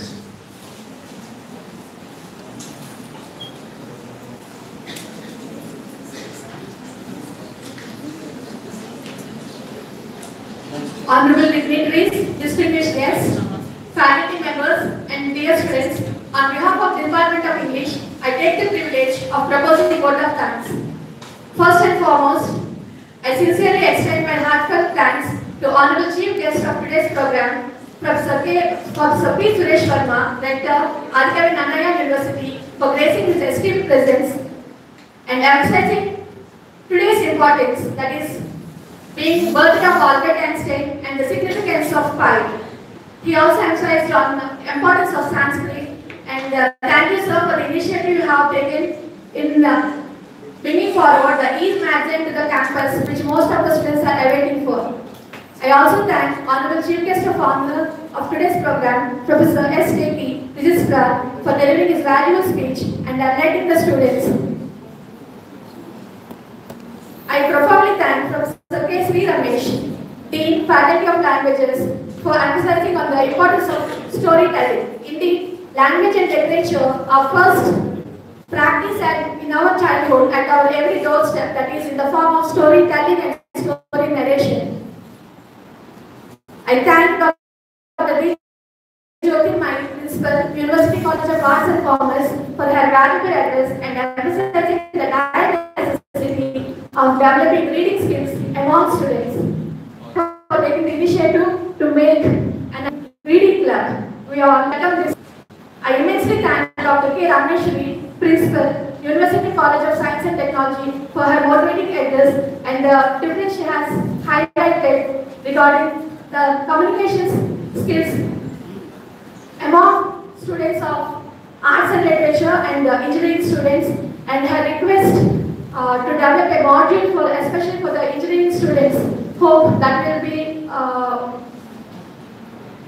Honorable dignitaries, distinguished guests, faculty members, and dear students, on behalf of the Department of English, I take the privilege of proposing the vote of thanks. First and foremost, I sincerely extend my heartfelt thanks to Honorable Chief Guest of today's program, Professor P. Suresh Verma, Rector, R.K. Nannaya University, for gracing his esteemed presence and emphasizing today's importance, that is, being birth of Albert Einstein and the significance of pi. He also emphasized on the importance of Sanskrit, and thank you, sir, for the initiative you have taken in bringing forward the Ease magazine to the campus, which most of the students are awaiting for. I also thank Honorable Chief Guest of Honor of today's program, Professor S.K.P. Registrar, for delivering his valuable speech and enlightening the students. I profoundly thank Professor K. Sri Ramesh, Dean, Faculty of Languages, for emphasizing on the importance of storytelling. Indeed, language and literature are first practiced in our childhood at our every doorstep, that is in the form of storytelling and story narration. I thank Dr. D. Jyotirmai, Principal, University College of Arts and Commerce, for her valuable address and emphasizing the dire necessity of developing reading skills among students. For taking the initiative to make a reading club. We all welcome this. I immensely thank Dr. K. Rameshwari, Principal, University College of Science and Technology, for her motivating address Definitely she has highlighted regarding the communications skills among students of arts and literature and engineering students, and her request to develop a module for, especially for the engineering students. Hope that will be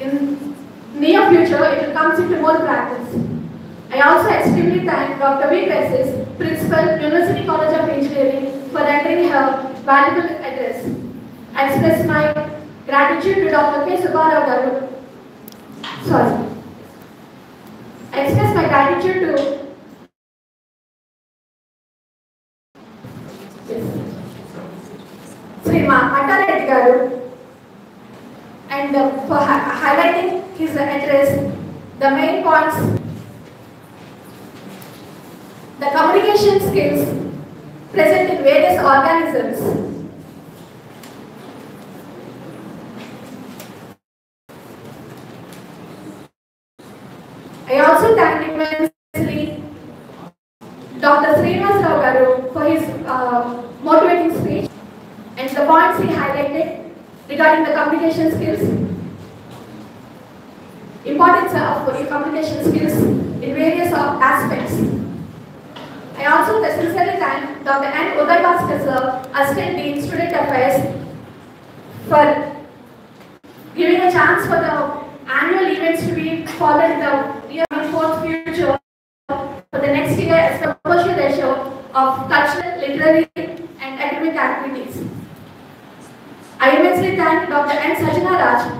in near future it will come into more practice. I also extremely thank Dr. V. Bessis, Principal, University College of Engineering, for rendering her valuable address. I express my gratitude to Dr. K. Subbarao Garu. Sorry. I express my gratitude to Sri Matta Reddy Garu, and for highlighting his address, the main points, the communication skills present in various organisms. I also thank immensely Dr. Srinivas Rao Garu for his motivating speech and the points he highlighted regarding the communication skills, importance of communication skills in various aspects. I also sincerely thank Dr. N. Uday Bhaskar sir, Assistant Dean, Student Affairs, for giving a chance for the annual events to be followed in the near and future for the next year as the proportional ratio of cultural, literary and academic activities. I immensely thank Dr. N. Sajana Raj,